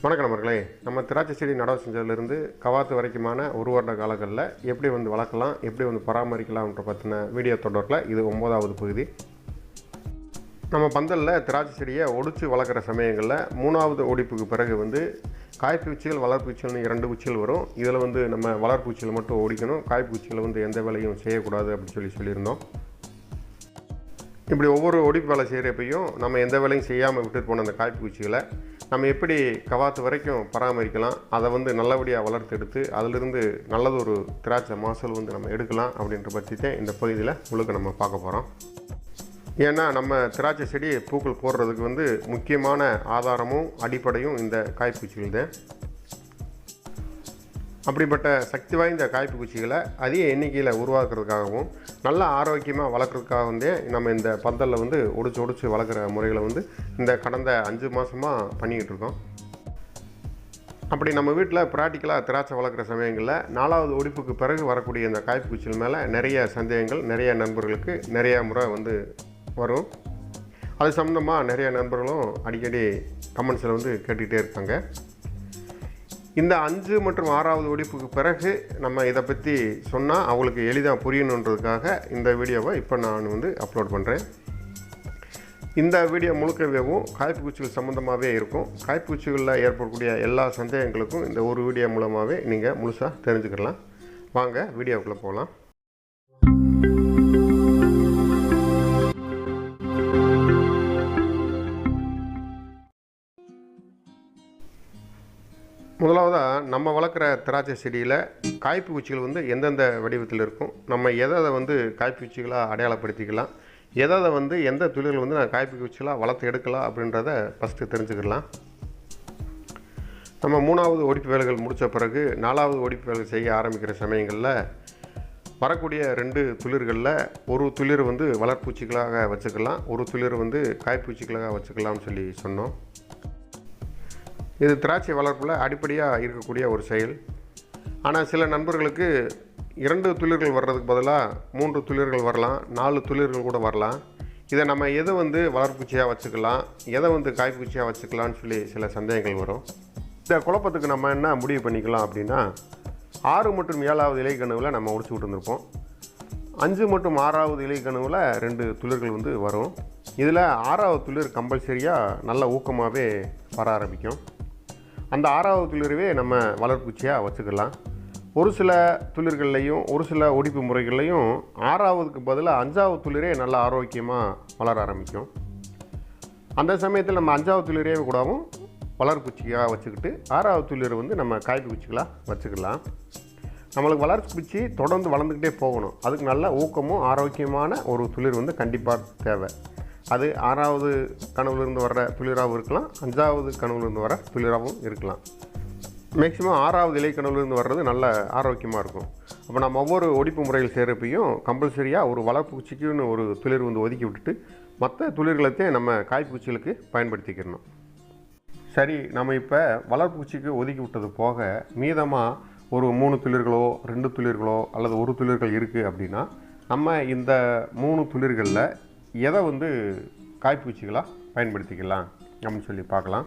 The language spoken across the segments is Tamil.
வணக்கம் நண்பர்களே. நம்ம திராட்சை செடி நடவு செஞ்சதுலேருந்து கவாத்து வரைக்குமான ஒரு வருட காலங்களில் எப்படி வளர்க்கலாம், எப்படி பராமரிக்கலாம்ன்ற பற்றின வீடியோ தொடரில் இது 9வது பகுதி. நம்ம பந்தலில் திராட்சை செடியை ஒடிச்சு வளர்க்குற சமயங்களில் 3வது ஒடிப்புக்கு பிறகு காய்ப்பூச்சிகள் வளர்ப்பூச்சிகள்னு 2 பூச்சிகள் வரும். இதில் நம்ம வளர்ப்பூச்சிகள் மட்டும் ஒடிக்கணும், காய்ப்பூச்சிகள் எந்த வேலையும் செய்யக்கூடாது அப்படின்னு சொல்லியிருந்தோம். இப்படி ஒவ்வொரு ஒடிப்பு வேலை செய்கிறப்பையும் நம்ம எந்த வேலையும் செய்யாமல் விட்டுட்டு போன அந்த காய்ப்பூச்சிகளை நம்ம எப்படி கவாத்து வரைக்கும் பராமரிக்கலாம், அதை நல்லபடியாக வளர்த்து எடுத்து அதிலிருந்து நல்லதொரு திராட்சை மகசூல் நம்ம எடுக்கலாம் அப்படின்ற பற்றி தான் இந்த பகுதியில் முழுக்க நம்ம பார்க்க போகிறோம். ஏன்னா நம்ம திராட்சை செடி பூக்கள் போடுறதுக்கு முக்கியமான ஆதாரமும் அடிப்படையும் இந்த காய்ப்பூச்சிகள் தான். அப்படிப்பட்ட சக்தி வாய்ந்த காய்ப்பூச்சிகளை அதிக எண்ணிக்கையில் உருவாக்குறதுக்காகவும் நல்ல ஆரோக்கியமாக வளர்க்குறதுக்காகவும் நம்ம இந்த பந்தலில் ஒடிச்சு வளர்க்குற முறைகளை இந்த கடந்த 5 மாதமாக பண்ணிக்கிட்டு இருக்கோம். அப்படி நம்ம வீட்டில் ப்ராக்டிக்கலாக திராட்சை வளர்க்குற சமயங்களில் 4வது ஒடிப்புக்கு பிறகு வரக்கூடிய இந்த காய்ப்பூச்சிகள் மேலே நிறைய சந்தேகங்கள் நிறைய நண்பர்களுக்கு நிறைய முறை வரும். அது சம்மந்தமாக நிறைய நண்பர்களும் அடிக்கடி கமெண்ட்ஸில் கேட்டுக்கிட்டே இருக்காங்க. இந்த 5 மற்றும் 6வது ஒடிப்புக்கு பிறகு நம்ம இதை பற்றி சொன்னால் அவங்களுக்கு எளிதாக புரியணுன்றதுக்காக இந்த வீடியோவை இப்போ நான் அப்லோட் பண்ணுறேன். இந்த வீடியோ முழுக்கவேவும் காய்ப்பூச்சிகள் சம்மந்தமாகவே இருக்கும். காய்ப்பூச்சிகளில் ஏற்படக்கூடிய எல்லா சந்தேகங்களுக்கும் இந்த ஒரு வீடியோ மூலமாகவே நீங்கள் முழுசாக தெரிஞ்சுக்கலாம். வாங்க வீடியோக்குள்ளே போகலாம். முதலாவதாக நம்ம வளர்க்குற திராட்சை செடியில் காய்ப்பூச்சிகள் எந்தெந்த வடிவத்தில் இருக்கும், நம்ம எதை காய்ப்பூச்சிகளாக அடையாளப்படுத்திக்கலாம், எதை எந்த துளிர்கள் நான் காய்ப்பூச்சிகளாக வளர்த்து எடுக்கலாம் அப்படின்றத ஃபஸ்ட்டு தெரிஞ்சுக்கலாம். நம்ம 3வது ஒடிப்பு வேலைகள் முடித்த பிறகு 4வது ஒடிப்பு வேலைகள் செய்ய ஆரம்பிக்கிற சமயங்களில் வரக்கூடிய 2 துளிர்களில் ஒரு துளிர் வளர்ப்பூச்சிகளாக வச்சுக்கலாம், ஒரு துளிர் காய்ப்பூச்சிகளாக வச்சுக்கலாம்னு சொன்னோம். இது திராட்சை வளர்ப்பில் அடிப்படையாக இருக்கக்கூடிய ஒரு செயல். ஆனால் சில நண்பர்களுக்கு 2 துளிர்கள் வர்றதுக்கு பதிலாக 3 துளிர்கள் வரலாம், 4 துளிர்கள் கூட வரலாம். இதை நம்ம எதை வளர்ப்பூச்சியாக வச்சுக்கலாம், எதை காய்ப்பூச்சியாக வச்சுக்கலான்னு சில சந்தேகங்கள் வரும். இந்த குழப்பத்துக்கு நம்ம என்ன முடிவு பண்ணிக்கலாம் அப்படின்னா, 6 மற்றும் 7வது இலைக்கணுவில் நம்ம ஒடிச்சு விட்டுருப்போம். 5 மற்றும் 6வது இலைக்கணுவில் 2 துளிர்கள் வரும். இதில் 6வது துளிர் கம்பல்சரியாக நல்ல ஊக்கமாகவே வர ஆரம்பிக்கும். அந்த 6வது துளிரவே நம்ம வளர்ப்பூச்சியாக வச்சுக்கலாம். ஒரு சில துளிர்கள்லையும் ஒரு சில ஒடிப்பு முறைகள்லையும் 6வதுக்கு பதிலாக 5வது துளிரே நல்ல ஆரோக்கியமாக வளர ஆரம்பிக்கும். அந்த சமயத்தில் நம்ம 5வது துளிரே கூடவும் வளர்ப்பூச்சியாக வச்சுக்கிட்டு 6வது துளிர் நம்ம காய்ப்பூச்சிகளாக வச்சுக்கலாம். நம்மளுக்கு வளர்ப்பூச்சி தொடர்ந்து வளர்ந்துக்கிட்டே போகணும். அதுக்கு நல்ல ஊக்கமும் ஆரோக்கியமான ஒரு துளிர் கண்டிப்பாக தேவை. அது 6வது கனவுலேருந்து வர்ற துளிராகவும் இருக்கலாம், 5வது கனவுலேருந்து வர துளிராகவும் இருக்கலாம். மேக்ஸிமம் 6வது இலை கனவுலேருந்து வர்றது நல்ல ஆரோக்கியமாக இருக்கும். அப்போ நம்ம ஒவ்வொரு ஒடிப்பு முறைகள் செய்கிறப்பையும் கம்பல்சரியாக ஒரு வளர்ப்பூச்சிக்குன்னு ஒரு துளிர் ஒதுக்கி விட்டுட்டு மற்ற துளிர்களத்தையும் நம்ம காய்ப்பூச்சிகளுக்கு பயன்படுத்திக்கிறணும். சரி, நம்ம இப்போ வளர்ப்பூச்சிக்கு ஒதுக்கி விட்டது போக மீதமாக ஒரு 3 துளிர்களோ 2 துளிர்களோ அல்லது 1 துளிர்கள் இருக்குது அப்படின்னா நம்ம இந்த 3 துளிர்களில் எதை காய்ப்பூச்சிகளாக பயன்படுத்திக்கலாம் அப்படின்னு பார்க்கலாம்.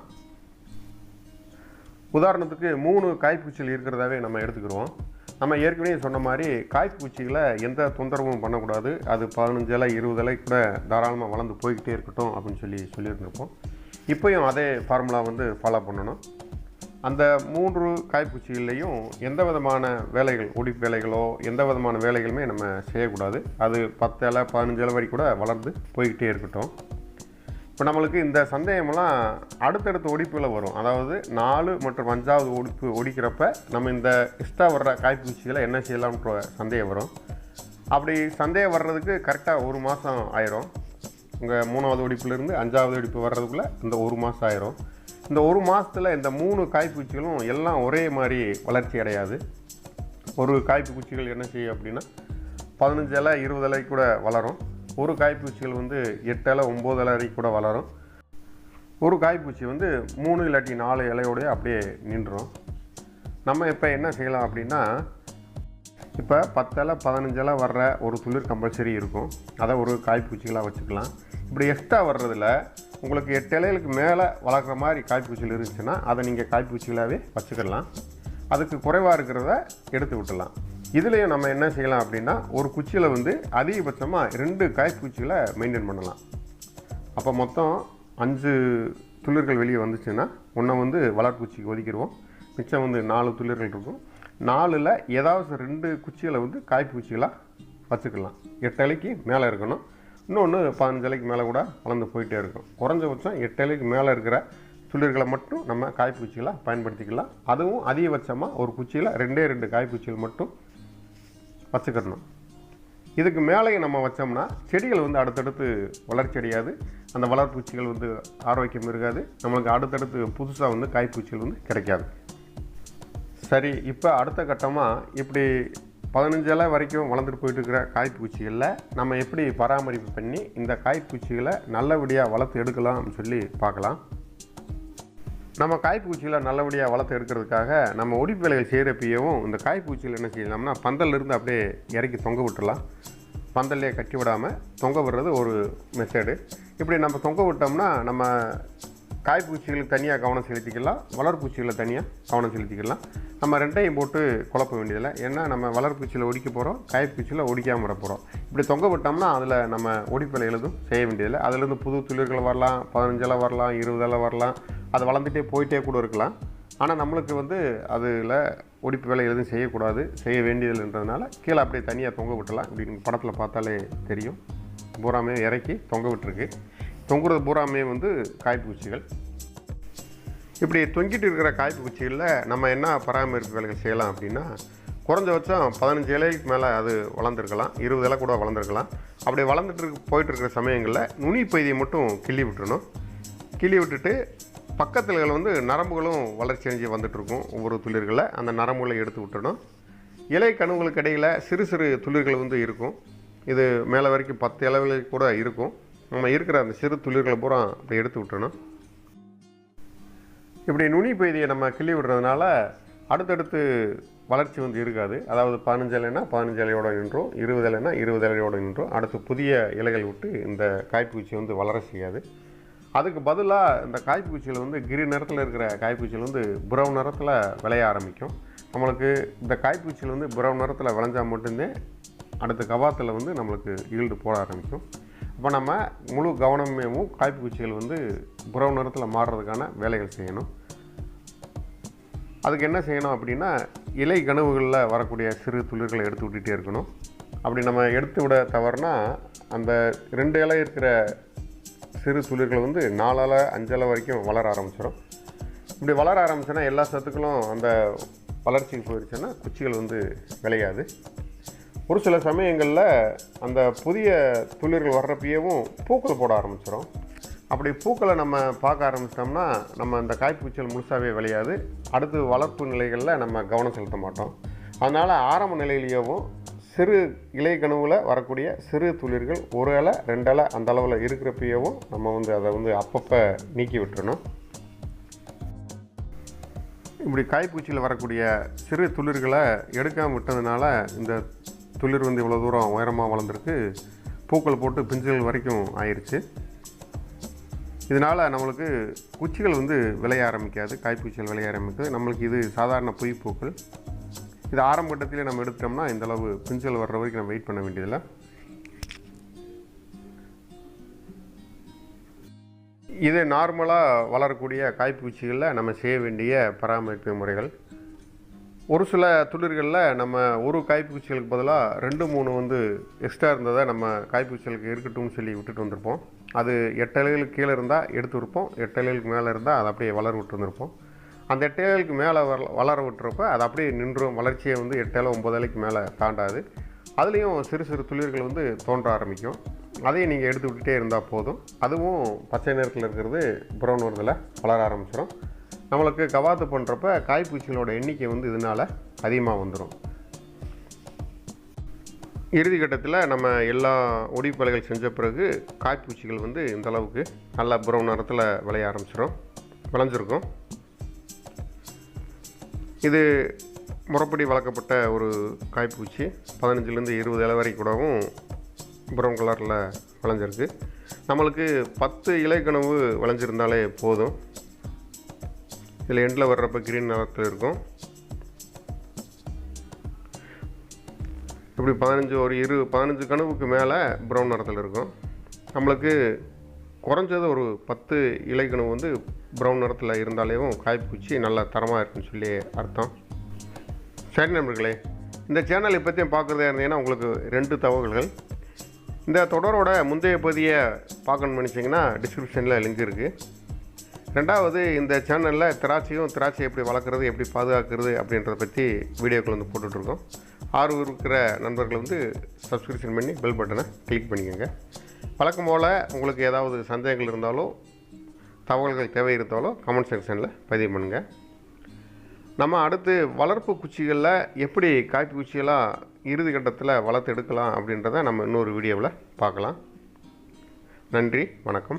உதாரணத்துக்கு 3 காய்ப்பூச்சிகள் இருக்கிறதாவே நம்ம எடுத்துக்கிடுவோம். நம்ம ஏற்கனவே சொன்ன மாதிரி காய்ப்பூச்சிகளை எந்த தொந்தரவும் பண்ணக்கூடாது. அது 15 இலை 20 இலை கூட தாராளமாக வளர்ந்து போய்கிட்டே இருக்கட்டும் அப்படின்னு சொல்லியிருந்திருப்போம். இப்போயும் அதே ஃபார்முலா ஃபாலோ பண்ணணும். அந்த 3 காய்ப்பூச்சிகள்லையும் எந்த விதமான வேலைகள் ஒடிப்பு வேலைகளோ எந்த விதமான வேலைகளுமே நம்ம செய்யக்கூடாது. அது 10 இலை 15 இலை வரைக்கும் கூட வளர்ந்து போய்கிட்டே இருக்கட்டும். இப்போ நம்மளுக்கு இந்த சந்தேகமெல்லாம் அடுத்தடுத்த ஒடிப்புகளை வரும். அதாவது 4 மற்றும் 5வது ஒடிப்பு ஒடிக்கிறப்ப நம்ம இந்த எக்ஸ்ட்ரா வர்ற காய்ப்பூச்சிகளை என்ன செய்யலாம்ன்ற சந்தேகம் வரும். அப்படி சந்தேகம் வர்றதுக்கு கரெக்டாக 1 மாதம் ஆயிரும். உங்கள் 3வது ஒடிப்புலேருந்து 5வது ஒடிப்பு வர்றதுக்குள்ளே இந்த 1 மாதம் ஆயிரும். இந்த 1 மாதத்தில் இந்த 3 காய்ப்பூச்சிகளும் எல்லாம் ஒரே மாதிரி வளர்ச்சி அடையாது. ஒரு காய்ப்பூச்சிகள் என்ன செய்யும் அப்படின்னா 15 இலை 20 இலை கூட வளரும். ஒரு காய்ப்பூச்சிகள் 8 இலை 9 இலை வரைக்கும் கூட வளரும். ஒரு காய்ப்பூச்சி 3 இல்லாட்டி 4 இலையோடய அப்படியே நின்றுடும். நம்ம இப்போ என்ன செய்யலாம் அப்படின்னா, இப்போ 10 இலை 15 இலை வர்ற ஒரு துளிர் கம்பல்சரி இருக்கும். அதை ஒரு காய்ப்பூச்சிகளாக வச்சுக்கலாம். இப்படி எக்ஸ்ட்ரா வர்றதில் உங்களுக்கு 8 இலைகளுக்கு மேலே வளர்க்குற மாதிரி காய்ப்பூச்சிகள் இருந்துச்சுன்னா அதை நீங்கள் காய்ப்பூச்சிகளாகவே வச்சுக்கிடலாம். அதுக்கு குறைவாக இருக்கிறத எடுத்து விட்டுடலாம். இதுலேயும் நம்ம என்ன செய்யலாம் அப்படின்னா, ஒரு குச்சியில் வந்து அதிகபட்சமாக 2 காய்ப்பூச்சிகளை மெயின்டைன் பண்ணலாம். அப்போ மொத்தம் 5 துளிர்கள் வெளியே வந்துச்சுன்னா ஒன்றை வந்து வளர்ப்பூச்சிக்கு ஒதுக்கிடுவோம். மிச்சம் வந்து 4 துளிர்கள் இருக்கும். 4ல் ஏதாவது 2 குச்சிகளை வந்து காய்ப்பூச்சிகளாக வச்சுக்கலாம். 8 இலைக்கு மேலே இருக்கணும். இன்னொன்று 15 இலைக்கு மேலே கூட வளர்ந்து போயிட்டே இருக்கும். குறைஞ்சபட்சம் 8 இலைக்கு மேலே இருக்கிற துளிர்களை மட்டும் நம்ம காய்ப்பூச்சிகளாக பயன்படுத்திக்கலாம். அதுவும் அதிகபட்சமாக ஒரு குச்சியில் 2 காய்ப்பூச்சிகள் மட்டும் வச்சுக்கிடணும். இதுக்கு மேலேயும் நம்ம வச்சோம்னா செடிகள் வந்து அடுத்தடுத்து வளர்ச்சி அடையாது. அந்த வளர்ப்பூச்சிகள் வந்து ஆரோக்கியம் இருக்காது. நம்மளுக்கு அடுத்தடுத்து புதுசாக வந்து காய்ப்பூச்சிகள் வந்து கிடைக்காது. சரி, இப்போ அடுத்த கட்டமாக இப்படி 15 இலை வரைக்கும் வளர்ந்துட்டு போயிட்டு இருக்கிற காய்ப்பூச்சிகளில் நம்ம எப்படி பராமரிப்பு பண்ணி இந்த காய்ப்பூச்சிகளை நல்லபடியாக வளர்த்து எடுக்கலாம்னு சொல்லி பார்க்கலாம். நம்ம காய்ப்பூச்சிகளை நல்லபடியாக வளர்த்து எடுக்கிறதுக்காக நம்ம ஒடிப்பு வேலைகள் செய்கிறப்பையும் இந்த காய்ப்பூச்சிகள் என்ன செய்யலாம்னா பந்தல்லேருந்து அப்படியே இறக்கி தொங்க விட்டுடலாம். பந்தல்லையே கட்டி விடாமல் தொங்க விடுறது ஒரு மெத்தடு. இப்படி நம்ம தொங்க விட்டோம்னா நம்ம காய்ப்பூச்சிகளுக்கு தனியாக கவனம் செலுத்திக்கலாம், வளர்ப்பூச்சிகளை தனியாக கவனம் செலுத்திக்கலாம். நம்ம 2யும் போட்டு குழப்ப வேண்டியதில்லை. ஏன்னா நம்ம வளர்ப்பூச்சியில் ஒடிக்க போகிறோம், காய்ப்பூச்சியில் ஒடிக்காமல் வர போகிறோம். இப்படி தொங்க விட்டோம்னா அதில் நம்ம ஒடிப்பில் எதுவும் செய்ய வேண்டியதில்லை. அதுலேருந்து புது துளிர்கள் வரலாம், 15 இலை வரலாம், 20 இலை வரலாம். அது வளர்ந்துட்டே போயிட்டே கூட இருக்கலாம். ஆனால் நம்மளுக்கு வந்து அதில் ஒடிப்பு வேலை எதுவும் செய்யக்கூடாது, செய்ய வேண்டியதில்லைன்றதுனால கீழே அப்படியே தனியாக தொங்க விட்டுலாம். இப்படி நீங்கள் படத்தில் பார்த்தாலே தெரியும். பூராமே இறக்கி தொங்க விட்டுருக்கு. தொங்குறது பூராமே வந்து காய்ப்பூச்சிகள். இப்படி தொங்கிட்டு இருக்கிற காய்ப்பூச்சிகளில் நம்ம என்ன பராமரிப்பு வேலைகள் செய்யலாம் அப்படின்னா, குறைஞ்சபட்சம் 15 இலைக்கு மேலே அது வளர்ந்துருக்கலாம், 20 இலை கூட வளர்ந்துருக்கலாம். அப்படி வளர்ந்துட்டு போயிட்டுருக்கிற சமயங்களில் நுனி பகுதியை மட்டும் கிள்ளி விட்டுறணும். கிள்ளி விட்டுட்டு பக்கத்தில் வந்து நரம்புகளும் வளர்ச்சி அடைஞ்சு வந்துட்டுருக்கும். ஒவ்வொரு துளிர்களை அந்த நரம்புகளை எடுத்து விட்டுறணும். இலை கணுங்களுக்கு இடையில் சிறு சிறு துளிர்கள் வந்து இருக்கும். இது மேலே வரைக்கும் 10 இலைகள் கூட இருக்கும். நம்ம இருக்கிற அந்த சிறு துளிர்களை பூரா அப்படி எடுத்து விட்டுறணும். இப்படி நுனி பகுதியை நம்ம கிள்ளி விடுறதுனால அடுத்தடுத்து வளர்ச்சி வந்து இருக்காது. அதாவது 15 இலைனா 15 இலையோடு நின்றோம், 20 இலைனா 20 இலையோடு நின்றோம். அடுத்து புதிய இலைகள் விட்டு இந்த காய்ப்பூச்சி வந்து வளர செய்யாது. அதுக்கு பதிலாக இந்த காய்ப்பூச்சிகள் வந்து கிரீன் நிறத்தில் இருக்கிற காய்ப்பூச்சிகள் வந்து ப்ரௌன் நிறத்தில் விளைய ஆரம்பிக்கும். நம்மளுக்கு இந்த காய்ப்பூச்சிகள் வந்து ப்ரௌன் நிறத்தில் விளைஞ்சால் மட்டும்தான் அடுத்த கவாத்தில் வந்து நம்மளுக்கு ஈல்டு போட ஆரம்பிக்கும். அப்போ நம்ம முழு கவனமும் காய்ப்பூச்சிகள் வந்து ப்ரௌன் நிறத்தில் மாறுறதுக்கான வேலைகள் செய்யணும். அதுக்கு என்ன செய்யணும் அப்படின்னா, இலை கனவுகளில் வரக்கூடிய சிறு துளிர்களை எடுத்து விட்டுகிட்டே இருக்கணும். அப்படி நம்ம எடுத்து விட தவறுனா அந்த 2 இலை இருக்கிற சிறு துளிர்கள் வந்து 4 இலை 5 இலை வரைக்கும் வளர ஆரம்பிச்சிடும். இப்படி வளர ஆரம்பிச்சோன்னா எல்லா சத்துக்களும் அந்த வளர்ச்சிக்கு போயிடுச்சுன்னா குச்சிகள் வந்து விளையாது. ஒரு சில சமயங்களில் அந்த புதிய துளிர்கள் வர்றப்பையவும் பூக்கள் போட ஆரம்பிச்சிடும். அப்படி பூக்களை நம்ம பார்க்க ஆரம்பிச்சிட்டோம்னா நம்ம அந்த காய்ப்பூச்சிகள் முழுசாகவே விளையாது. அடுத்து வளர்ப்பு நிலைகளில் நம்ம கவனம் செலுத்த மாட்டோம். அதனால் ஆரம்ப நிலையிலேயும் சிறு இலை கனவில் வரக்கூடிய சிறு துளிர்கள் 1 இலை 2 இலை அந்த அளவில் இருக்கிறப்பையவும் நம்ம வந்து அதை வந்து அப்பப்போ நீக்கி விட்டுறணும். இப்படி காய்ப்பூச்சியில் வரக்கூடிய சிறு துளிர்களை எடுக்காமல் விட்டதுனால இந்த துளிர் வந்து இவ்வளோ தூரம் உயரமாக வளர்ந்துருக்கு. பூக்கள் போட்டு பிஞ்சுகள் வரைக்கும் ஆயிடுச்சு. இதனால் நம்மளுக்கு குச்சிகள் வந்து விளைய ஆரம்பிக்காது, காய்ப்பூச்சிகள் விளைய ஆரம்பிக்காது. நம்மளுக்கு இது சாதாரண பொய்ப்பூக்கள். இது ஆரம்ப கட்டத்திலே நம்ம எடுத்துட்டோம்னா இந்தளவு பிஞ்சுகள் வர்ற வரைக்கும் நம்ம வெயிட் பண்ண வேண்டியதில்லை. இது நார்மலாக வளரக்கூடிய காய்ப்பூச்சிகளில் நம்ம செய்ய வேண்டிய பராமரிப்பு முறைகள். ஒரு சில துளிர்களில் நம்ம ஒரு காய்ப்பூச்சிகளுக்கு பதிலாக 2-3 வந்து எக்ஸ்ட்ரா இருந்ததை நம்ம காய்ப்பூச்சிகளுக்கு இருக்கட்டும்னு சொல்லி விட்டுட்டு வந்திருப்போம். அது 8 இலைகளுக்கு கீழே இருந்தால் எடுத்து விட்டுருப்போம், 8 இலைகளுக்கு மேலே இருந்தால் அதை அப்படியே வளர விட்டு வந்திருப்போம். அந்த 8 இலைகளுக்கு மேலே வளர விட்டுறப்ப அது அப்படியே நின்றும். வளர்ச்சியை வந்து 8 இலை 9 இலைக்கு மேலே தாண்டாது. அதுலேயும் சிறு சிறு துளிர்கள் வந்து தோன்ற ஆரம்பிக்கும். அதையும் நீங்கள் எடுத்து விட்டுட்டே இருந்தால் போதும். அதுவும் பச்சை நிறத்தில் இருக்கிறது ப்ரௌன் நிறத்தில் வளர ஆரம்பிச்சிடும். நம்மளுக்கு கவாத்து பண்ணுறப்ப காய்ப்பூச்சிகளோட எண்ணிக்கை வந்து இதனால் அதிகமாக வந்துடும். இறுதி கட்டத்தில் நம்ம எல்லா ஒடிப்பு வேலைகள் செஞ்ச பிறகு காய்ப்பூச்சிகள் வந்து இந்தளவுக்கு நல்லா ப்ரௌன் நிறத்தில் விளைய விளைஞ்சிருக்கும். இது முறைப்படி வளர்க்கப்பட்ட ஒரு காய்ப்பூச்சி. 15லேருந்து 20 இலை வரை கூடவும் ப்ரௌன் கலரில் விளைஞ்சிருக்கு. நம்மளுக்கு 10 இலைக்கனவு விளைஞ்சிருந்தாலே போதும். இதில் எண்டில் வர்றப்ப க்ரீன் நிறத்தில் இருக்கும். இப்படி 15 கனவுக்கு மேலே ப்ரௌன் நிறத்தில் இருக்கும். நம்மளுக்கு குறைஞ்சது ஒரு 10 இலைக்கனவு வந்து ப்ரௌன் நிறத்தில் இருந்தாலேயும் காய்ப்பூச்சி நல்லா தரமாக இருக்குன்னு சொல்லி அர்த்தம். சரி நண்பர்களே, இந்த சேனலை பற்றியும் பார்க்குறதா இருந்தீங்கன்னா உங்களுக்கு 2 தகவல்கள். இந்த தொடரோட முந்தைய பதியை பார்க்கணும்னு நினச்சிங்கன்னா டிஸ்கிரிப்ஷனில் லிங்க் இருக்குது. ரெண்டாவது, இந்த சேனலில் திராட்சை எப்படி வளர்க்குறது, எப்படி பாதுகாக்கிறது அப்படின்றத பற்றி வீடியோக்கள் வந்து போட்டுட்ருக்கோம். ஆர்வம் இருக்கிற நண்பர்கள் வந்து சப்ஸ்கிரிப்ஷன் பண்ணி பெல் பட்டனை கிளிக் பண்ணிக்கோங்க. வழக்கம் போல் உங்களுக்கு ஏதாவது சந்தேகங்கள் இருந்தாலோ தகவல்கள் தேவை இருந்தாலோ கமெண்ட் செக்ஷனில் பதிவு பண்ணுங்கள். நம்ம அடுத்து வளர்ப்பு குச்சிகளில் எப்படி காய்ப்பு குச்சிகளாக இறுதி கட்டத்தில் வளர்த்து எடுக்கலாம் அப்படின்றத நம்ம இன்னொரு வீடியோவில் பார்க்கலாம். நன்றி, வணக்கம்.